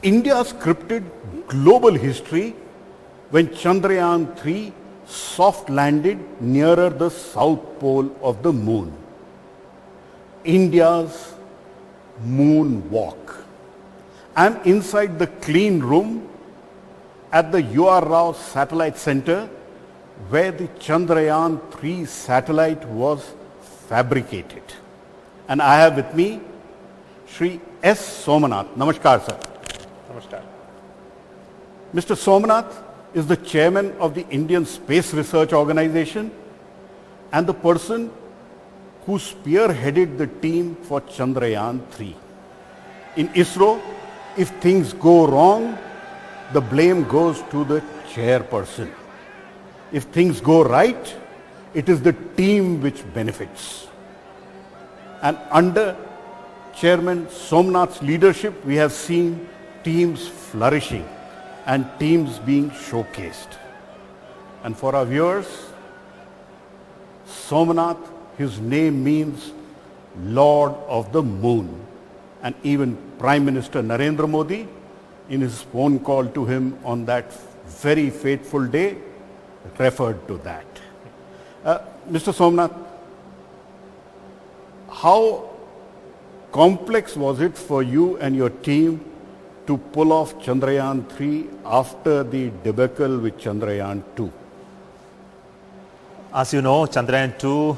India scripted global history when Chandrayaan-3 soft landed nearer the south pole of the moon. India's moon walk. I'm inside the clean room at the U.R. Rao Satellite Center where the Chandrayaan-3 satellite was fabricated. And I have with me Shri S. Somanath. Namaskar, sir. Namaskar. Mr. Somanath is the chairman of the Indian Space Research Organization and the person who spearheaded the team for Chandrayaan-3. In ISRO, if things go wrong, the blame goes to the chairperson. If things go right, it is the team which benefits. And under Chairman Somnath's leadership, we have seen teams flourishing and teams being showcased. And for our viewers, Somanath, his name means Lord of the Moon. And even Prime Minister Narendra Modi, in his phone call to him on that very fateful day, referred to that. Mr. Somnath, how complex was it for you and your team to pull off Chandrayaan-3 after the debacle with Chandrayaan-2? As you know, Chandrayaan-2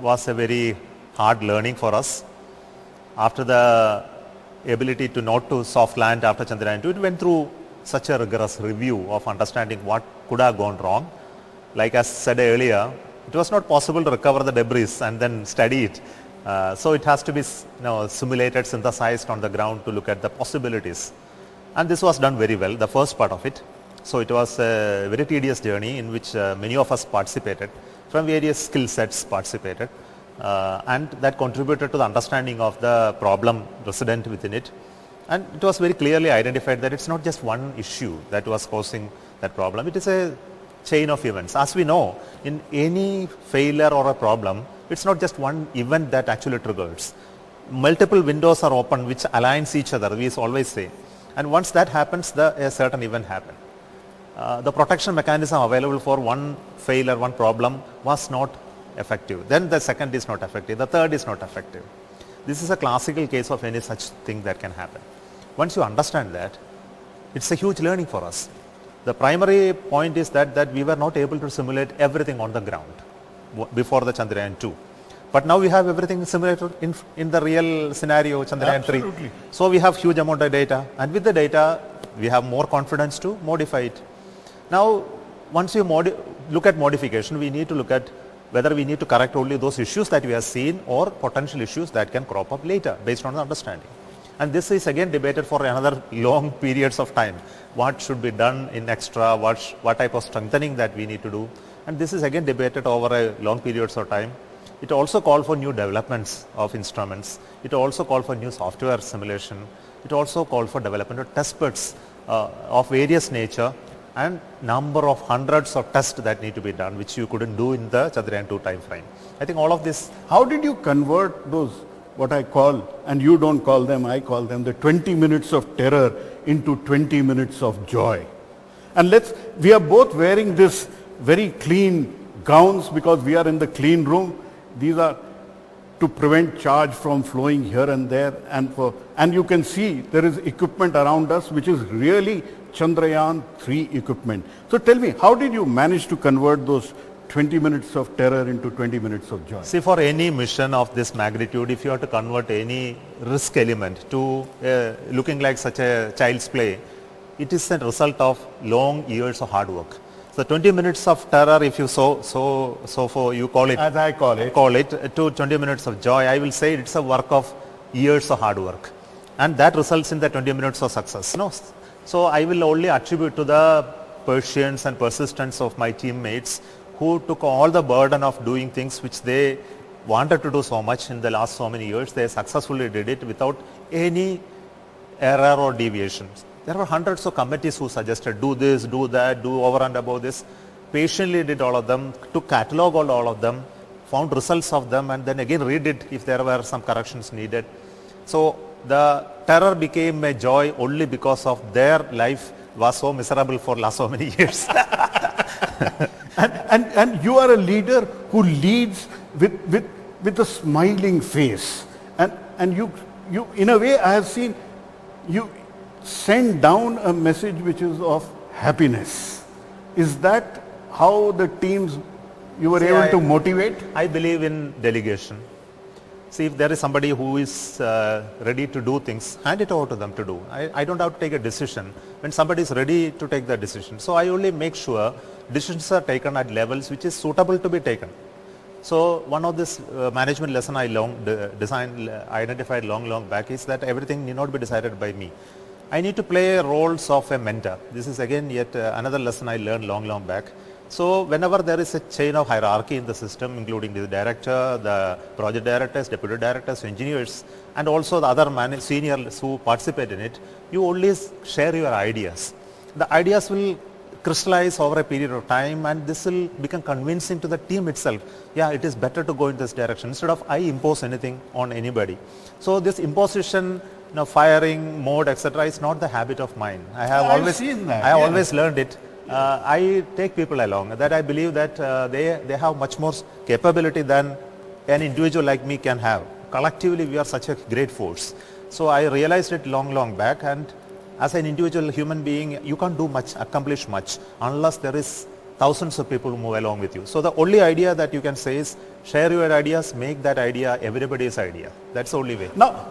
was a very hard learning for us. After the ability to not to soft land after Chandrayaan-2, it went through such a rigorous review of understanding what could have gone wrong. Like I said earlier, it was not possible to recover the debris and then study it. So it has to be simulated, synthesized on the ground to look at the possibilities. And this was done very well, the first part of it. So it was a very tedious journey in which many of us participated, from various skill sets participated. And that contributed to the understanding of the problem resident within it. And it was very clearly identified that it's not just one issue that was causing that problem. It is a chain of events. As we know, in any failure or a problem, it's not just one event that actually triggers. Multiple windows are open which aligns each other, we always say. And once that happens, a certain event happens. The protection mechanism available for one failure, one problem was not effective. Then the second is not effective. The third is not effective. This is a classical case of any such thing that can happen. Once you understand that, it's a huge learning for us. The primary point is that we were not able to simulate everything on the ground before the Chandrayaan-2. But now we have everything simulated in the real scenario, Chandrayaan-3. Absolutely. So we have huge amount of data, and with the data, we have more confidence to modify it. Now, once you look at modification, we need to look at whether we need to correct only those issues that we have seen or potential issues that can crop up later based on the understanding. And this is again debated for another long periods of time. What should be done in extra, what type of strengthening that we need to do. And this is again debated over a long periods of time. It also called for new developments of instruments. It also called for new software simulation. It also called for development of test beds of various nature and number of hundreds of tests that need to be done, which you couldn't do in the Chandrayaan-2 time frame. I think all of this. How did you convert those, what I call, and you don't call them, I call them, the 20 minutes of terror into 20 minutes of joy? And we are both wearing this very clean gowns because we are in the clean room. These are to prevent charge from flowing here and there, and you can see there is equipment around us which is really Chandrayaan-3 equipment. So tell me, how did you manage to convert those 20 minutes of terror into 20 minutes of joy? See, for any mission of this magnitude, if you have to convert any risk element to looking like such a child's play, it is a result of long years of hard work. So 20 minutes of terror, if you you call it, as I call it, to 20 minutes of joy, I will say it's a work of years of hard work. And that results in the 20 minutes of success. No. So I will only attribute to the patience and persistence of my teammates who took all the burden of doing things which they wanted to do so much in the last so many years. They successfully did it without any error or deviations. There were hundreds of committees who suggested do this, do that, do over and above this. Patiently did all of them, took catalog all of them, found results of them, and then again read it if there were some corrections needed. So the terror became a joy only because of their life was so miserable for last so many years. And you are a leader who leads with a smiling face. And you, in a way, I have seen you send down a message which is of happiness. Is that how the teams you were able to motivate? I believe in delegation. See, if there is somebody who is ready to do things, hand it over to them to do. I don't have to take a decision when somebody is ready to take the decision. So I only make sure decisions are taken at levels which is suitable to be taken. So one of this management lesson I identified long back is that everything need not be decided by me. I need to play roles of a mentor. This is again yet another lesson I learned long back. So whenever there is a chain of hierarchy in the system, including the director, the project directors, deputy directors, engineers, and also the other seniors who participate in it, you always share your ideas. The ideas will crystallize over a period of time, and this will become convincing to the team itself. Yeah, it is better to go in this direction instead of I impose anything on anybody. So this imposition, firing mode, etc., is not the habit of mine. I have always learned it. I take people along. That I believe that they have much more capability than an individual like me can have. Collectively, we are such a great force. So I realized it long back, and as an individual human being, you can't do much, accomplish much, unless there is thousands of people who move along with you. So the only idea that you can say is share your ideas, make that idea everybody's idea. That's the only way. Now,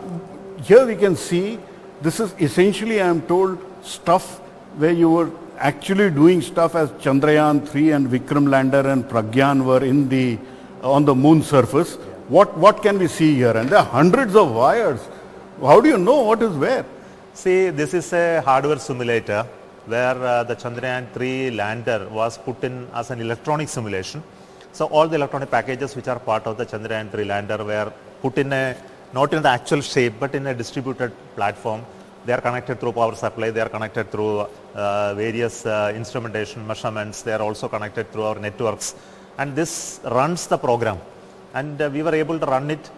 here we can see this is essentially, I am told, stuff where you were actually doing stuff as Chandrayaan-3 and Vikram lander and Pragyan were on the moon surface. Yeah. What can we see here? And there are hundreds of wires. How do you know what is where? See, this is a hardware simulator where the Chandrayaan-3 lander was put in as an electronic simulation. So all the electronic packages which are part of the Chandrayaan-3 lander were put in not in the actual shape, but in a distributed platform. They are connected through power supply, they are connected through various instrumentation measurements, they are also connected through our networks, and this runs the program. And we were able to run it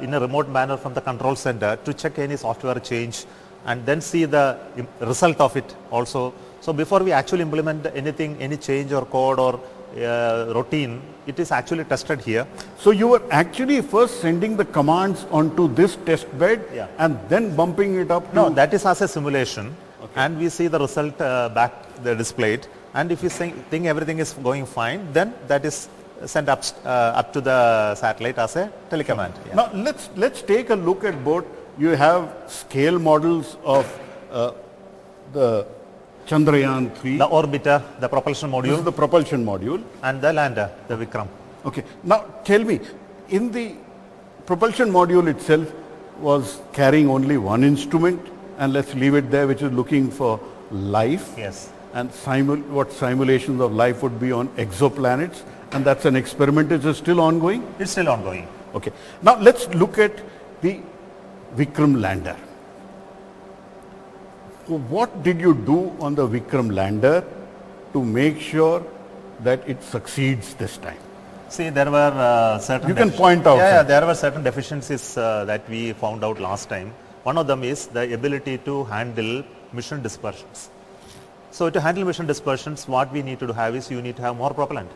in a remote manner from the control center to check any software change and then see the result of it also. So before we actually implement anything, any change or code or routine, it is actually tested here. So you were actually first sending the commands onto this test bed, yeah, and then bumping it up? No, that is as a simulation. Okay. And we see the result back there displayed. And if you think everything is going fine, then that is sent up to the satellite as a telecommand. Yeah. Now let's take a look at both. You have scale models of the Chandrayaan-3. The orbiter, the propulsion module. This is the propulsion module. And the lander, the Vikram. Okay. Now tell me, in the propulsion module itself was carrying only one instrument, and let's leave it there, which is looking for life. Yes. And what simulations of life would be on exoplanets. And that's an experiment which is still ongoing? It's still ongoing. Okay. Now let's look at the Vikram lander. What did you do on the Vikram lander to make sure that it succeeds this time? See, there were certain... You can point out. Yeah, there were certain deficiencies that we found out last time. One of them is the ability to handle mission dispersions. So to handle mission dispersions, what we need to have is you need to have more propellant.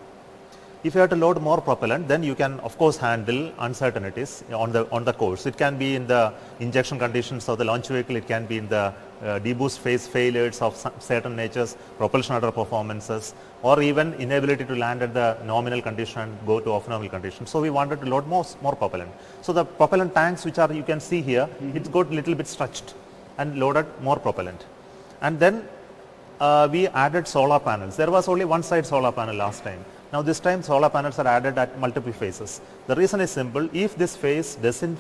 If you have to load more propellant, then you can of course handle uncertainties on the course. It can be in the injection conditions of the launch vehicle, it can be in the deboost phase failures of certain natures, propulsion order performances, or even inability to land at the nominal condition and go to off-nominal condition. So we wanted to load more propellant. So the propellant tanks which are, you can see here, it's got a little bit stretched and loaded more propellant. And then we added solar panels. There was only one side solar panel last time. Now this time solar panels are added at multiple phases. The reason is simple. If this phase doesn't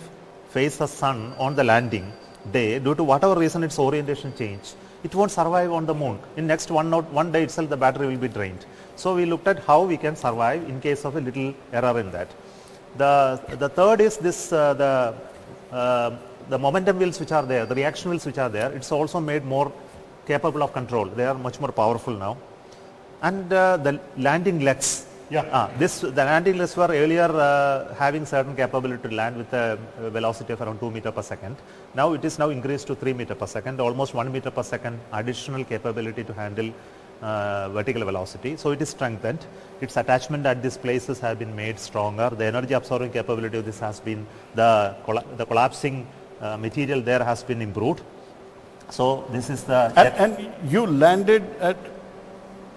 face the sun on the landing day, due to whatever reason its orientation change, it won't survive on the moon. In next one day itself the battery will be drained. So we looked at how we can survive in case of a little error in that. The third is this the momentum wheels which are there, the reaction wheels which are there, it's also made more capable of control. They are much more powerful now. And the landing legs, Yeah. The landing lists were earlier having certain capability to land with a velocity of around 2 meter per second. Now it is now increased to 3 meter per second, almost 1 meter per second additional capability to handle vertical velocity. So it is strengthened. Its attachment at these places have been made stronger. The energy absorbing capability of this has been, the collapsing material there has been improved. So this is the... And you landed at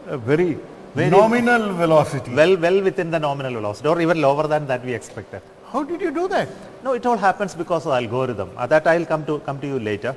a very nominal velocity. Well within the nominal velocity, or even lower than that we expected. How did you do that? No, it all happens because of algorithm. That I'll come to you later.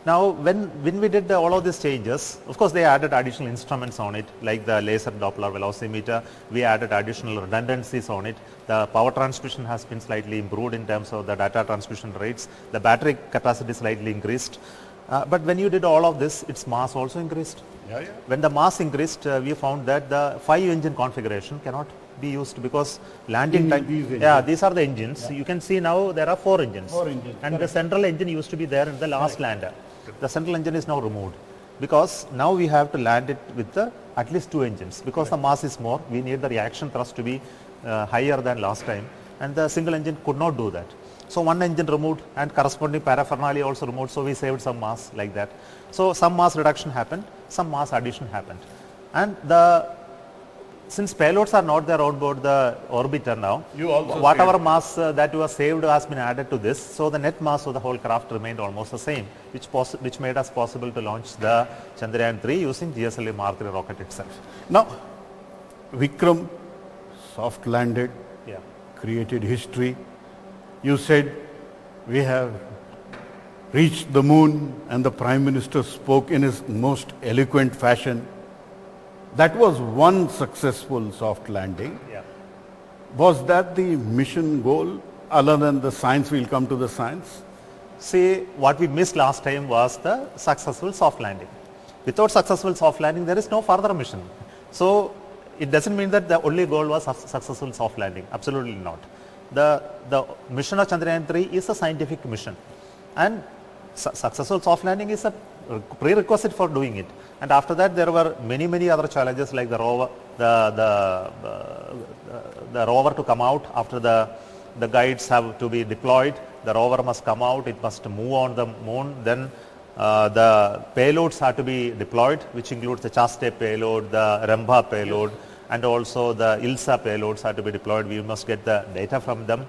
Now, when we did all of these changes, of course they added additional instruments on it, like the laser Doppler velocimeter. We added additional redundancies on it. The power transmission has been slightly improved in terms of the data transmission rates. The battery capacity slightly increased. But when you did all of this, its mass also increased. Yeah. When the mass increased, we found that the 5-engine configuration cannot be used because landing time. These are the engines. Yeah. You can see now there are 4 engines. And correct. The central engine used to be there in the last lander. The central engine is now removed because now we have to land it with at least 2 engines because the mass is more. We need the reaction thrust to be higher than last time, and the single engine could not do that. So 1 engine removed and corresponding paraphernalia also removed, so we saved some mass like that. So some mass reduction happened, some mass addition happened. And since payloads are not there on board the orbiter now, whatever mass that was saved has been added to this, so the net mass of the whole craft remained almost the same, which made us possible to launch the Chandrayaan-3 using GSLV Mark III rocket itself. Now, Vikram soft landed, created history. You said we have reached the moon, and the Prime Minister spoke in his most eloquent fashion. That was one successful soft landing. Yeah. Was that the mission goal, other than the science? We'll come to the science. See, what we missed last time was the successful soft landing. Without successful soft landing, there is no further mission. So it doesn't mean that the only goal was successful soft landing. Absolutely not. The mission of Chandrayaan-3 is a scientific mission, and successful soft landing is a prerequisite for doing it. And after that, there were many other challenges, like the rover, the rover to come out after the guides have to be deployed. The rover must come out, it must move on the moon. Then the payloads have to be deployed, which includes the Chaste payload, the Rambha payload, and also the ILSA payloads have to be deployed. We must get the data from them.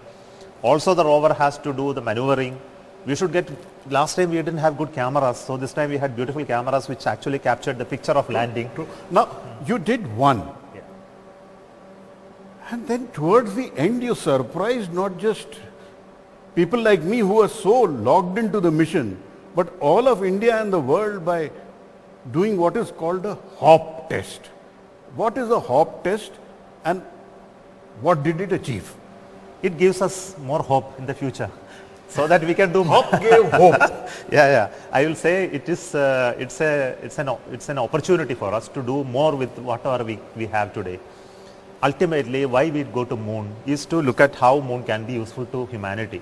Also, the rover has to do the maneuvering. We should get, last time we didn't have good cameras, so this time we had beautiful cameras which actually captured the picture of landing. Now, you did one. Yeah. And then towards the end, you surprised not just people like me who are so logged into the mission, but all of India and the world by doing what is called a hop test. What is a hop test, and what did it achieve? It gives us more hope in the future, so that we can do more. Hop gave hope. Yeah. I will say it is it's an opportunity for us to do more with whatever we have today. Ultimately, why we go to moon is to look at how moon can be useful to humanity.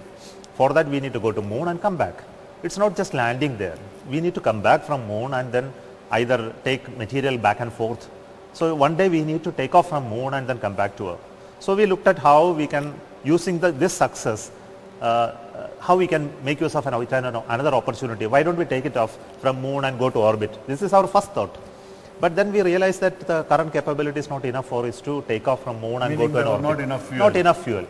For that, we need to go to moon and come back. It's not just landing there. We need to come back from moon and then either take material back and forth. So one day we need to take off from moon and then come back to Earth. So we looked at how we can, using this success, how we can make use of another opportunity. Why don't we take it off from moon and go to orbit? This is our first thought. But then we realized that the current capability is not enough for us to take off from moon and go to an orbit. Not enough fuel. Not enough fuel.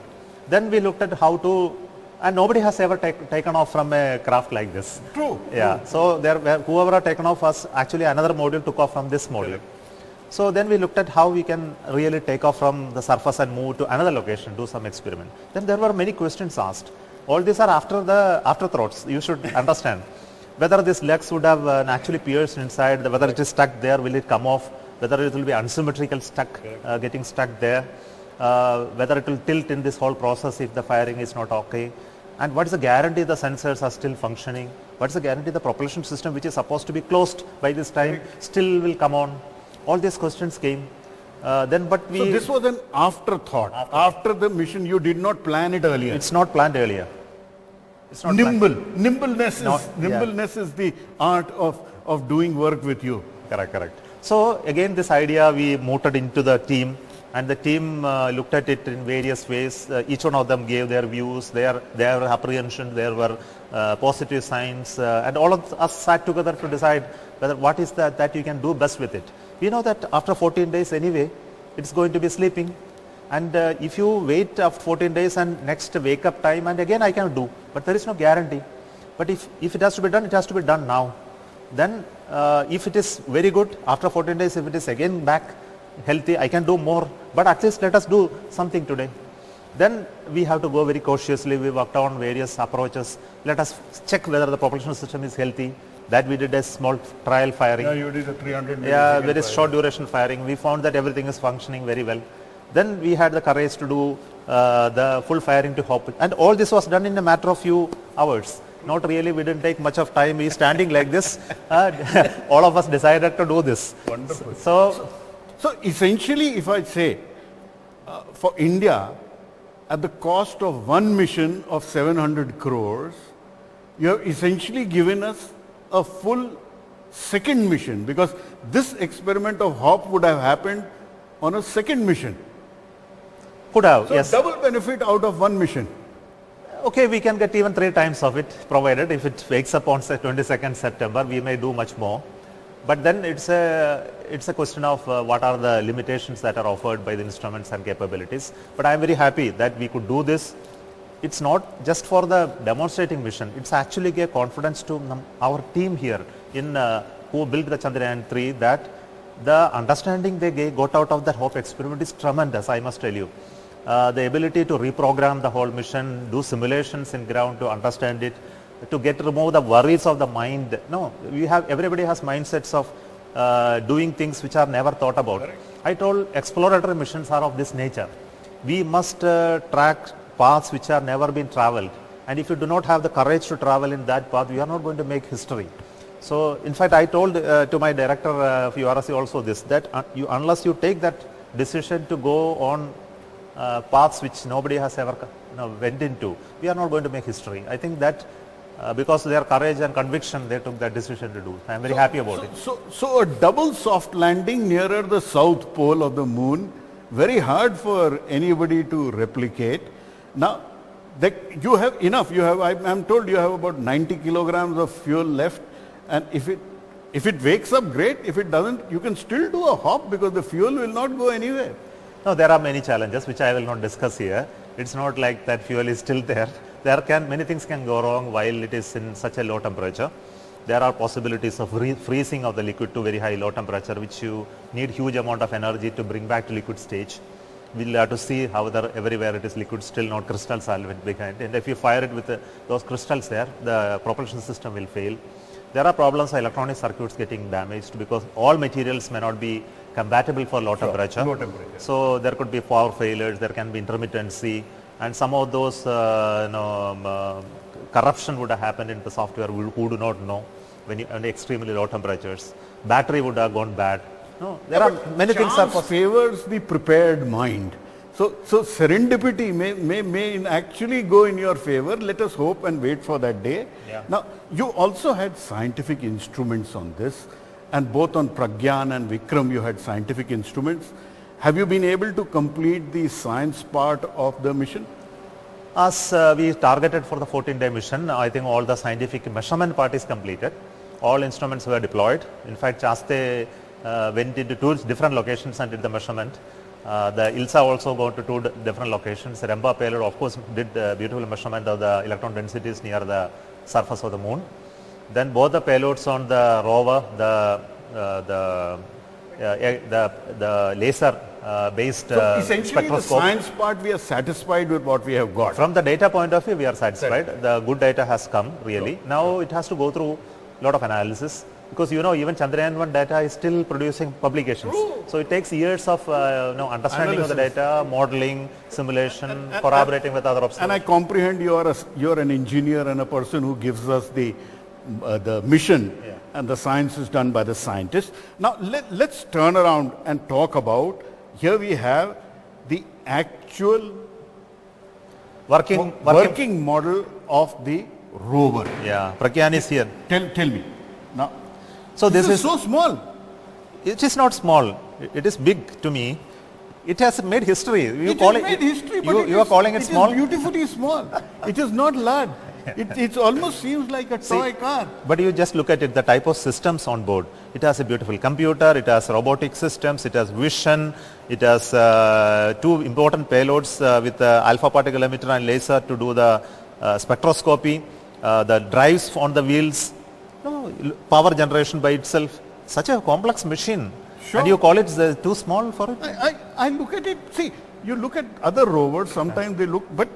Then we looked at how to, and nobody has ever taken off from a craft like this. True. Yeah. True. So whoever had taken off was actually another module took off from this module. So then we looked at how we can really take off from the surface and move to another location, do some experiment. Then there were many questions asked. All these are afterthoughts. You should understand whether these legs would have actually pierced inside, whether it is stuck there, will it come off, whether it will be unsymmetrical getting stuck there, whether it will tilt in this whole process if the firing is not okay, and what is the guarantee the sensors are still functioning, what is the guarantee the propulsion system, which is supposed to be closed by this time, still will come on. All these questions came. So this was an afterthought. After the mission, you did not plan it earlier. It's not planned earlier. It's not Nimbleness is the art of doing work with you. Correct. So again, this idea we mooted into the team, and the team looked at it in various ways. Each one of them gave their views, their apprehension, there were positive signs, and all of us sat together to decide whether what is that you can do best with it. We know that after 14 days anyway, it's going to be sleeping, and if you wait after 14 days and next wake up time, and again I can do, but there is no guarantee. But if it has to be done, it has to be done now. Then if it is very good, after 14 days, if it is again back healthy, I can do more, but at least let us do something today. Then we have to go very cautiously. We worked on various approaches. Let us check whether the propulsion system is healthy. That we did a small trial firing. Yeah, you did a 300 Yeah, very short duration firing. We found that everything is functioning very well. Then we had the courage to do the full firing to hop. And all this was done in a matter of few hours. Not really, we didn't take much of time. We standing like this. All of us decided to do this. Wonderful. So essentially, if I say, for India, at the cost of one mission of 700 crores, you have essentially given us a full second mission, because this experiment of HOP would have happened on a second mission. could have, So yes. double benefit out of one mission. Okay, we can get even 3 times of it, provided if it wakes up on say 22nd September, we may do much more. But then it's a question of what are the limitations that are offered by the instruments and capabilities. But I am very happy that we could do this. It's not just for the demonstrating mission. It's actually gave confidence to our team here in who built the Chandrayaan-3 that the understanding they got out of that HOPE experiment is tremendous, I must tell you. The ability to reprogram the whole mission, do simulations in ground to understand it, to remove the worries of the mind. No, everybody has mindsets of doing things which are never thought about. Correct. I told exploratory missions are of this nature. We must track paths which are never been traveled, and if you do not have the courage to travel in that path, we are not going to make history. So in fact, I told to my director of URSC also this, that unless you take that decision to go on paths which nobody has ever went into, we are not going to make history. I think that because of their courage and conviction, they took that decision to do. I am very happy about it. So a double soft landing nearer the south pole of the moon, very hard for anybody to replicate. Now, you have enough. I'm told you have about 90 kilograms of fuel left, and if it wakes up, great. If it doesn't, you can still do a hop because the fuel will not go anywhere. No, there are many challenges which I will not discuss here. It's not like that fuel is still there. Many things can go wrong while it is in such a low temperature. There are possibilities of freezing of the liquid to very high low temperature, which you need huge amount of energy to bring back to liquid stage. We'll have to see how everywhere it is liquid, still not crystal solvent behind. And if you fire it with those crystals there, the propulsion system will fail. There are problems of electronic circuits getting damaged because all materials may not be compatible for low temperature. Low temperature. So there could be power failures, there can be intermittency, and some of those corruption would have happened in the software who do not know when extremely low temperatures. Battery would have gone bad. No, there are many things are possible. Favors the prepared mind. So serendipity may actually go in your favor. Let us hope and wait for that day. Yeah. Now, you also had scientific instruments on this, and both on Pragyan and Vikram you had scientific instruments. Have you been able to complete the science part of the mission? As we targeted for the 14-day mission, I think all the scientific measurement part is completed. All instruments were deployed. In fact, Chaste went into 2 different locations and did the measurement. The ILSA also gone to 2 different locations. Remba payload, of course, did beautiful measurement of the electron densities near the surface of the moon. Then both the payloads on the rover, the laser based So essentially the spectroscope. science part, we are satisfied with what we have got. From the data point of view, we are satisfied. The good data has come really. Now it has to go through a lot of analysis, because even Chandrayaan-1 data is still producing publications. True. So it takes years of understanding of the Analysis. data, modeling, simulation, corroborating with other observations. And I comprehend you're an engineer and a person who gives us the mission, Yeah. and the science is done by the scientists. Now let's turn around and talk about, here we have the actual working model of the rover. Yeah, Pragyan is here. Tell me. Now, So this is so small. It is not small. It is big to me. It has made history. You It call has it, made history, but you are calling it small. It is beautifully small. It is not large. It almost seems like a toy car. But you just look at it, the type of systems on board. It has a beautiful computer, it has robotic systems, it has vision, it has two important payloads with alpha particle emitter and laser to do the spectroscopy, the drives on the wheels, power generation by itself. Such a complex machine. Sure. And you call it too small for it? I look at it, see, you look at other rovers, sometimes they look, but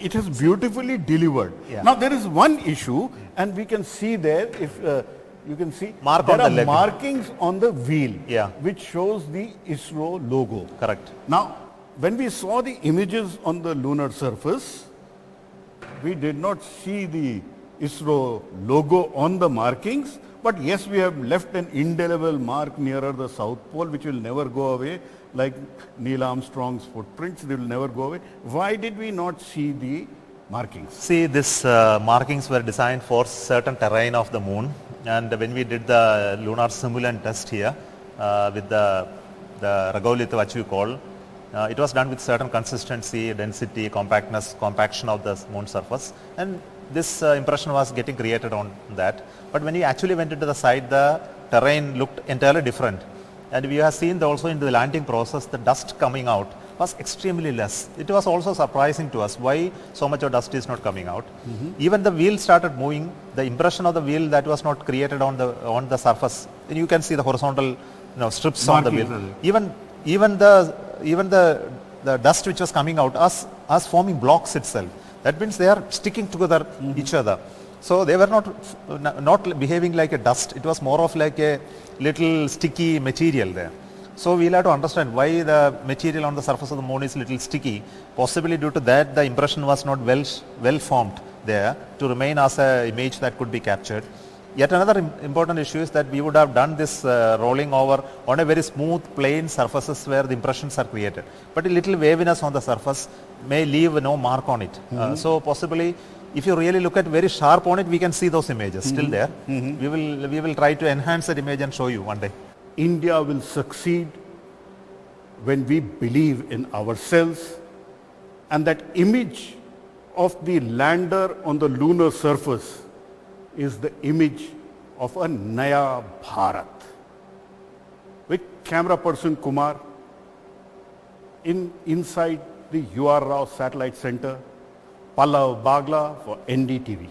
it has beautifully delivered. Yeah. Now there is one issue, and we can see there, if you can see, Mark there on the are leg. markings on the wheel, Yeah. which shows the ISRO logo. Correct. Now, when we saw the images on the lunar surface, we did not see the ISRO logo on the markings, but yes, we have left an indelible mark nearer the South Pole, which will never go away, like Neil Armstrong's footprints, they will never go away. Why did we not see the markings? See, these markings were designed for certain terrain of the moon, and when we did the lunar simulant test here with the regolith, what you call, it was done with certain consistency, density, compactness, compaction of the moon surface, and this impression was getting created on that. But when you actually went into the site, the terrain looked entirely different. And we have seen also in the landing process, the dust coming out was extremely less. It was also surprising to us why so much of dust is not coming out. Even the wheel started moving. The impression of the wheel that was not created on the surface. And you can see the horizontal strips on the wheel. Even the dust which was coming out as forming blocks itself. That means they are sticking together each other. So they were not behaving like a dust. It was more of like a little sticky material there. So we'll have to understand why the material on the surface of the moon is little sticky. Possibly due to that, the impression was not well formed there to remain as an image that could be captured. Yet another important issue is that we would have done this rolling over on a very smooth, plain surfaces where the impressions are created. But a little waviness on the surface may leave no mark on it. So possibly, if you really look at very sharp on it, we can see those images still there. We will try to enhance that image and show you one day. India will succeed when we believe in ourselves, and that image of the lander on the lunar surface is the image of a Naya Bharat. With camera person Kumar inside the UR Rao Satellite Center, Pallav Bagla for NDTV.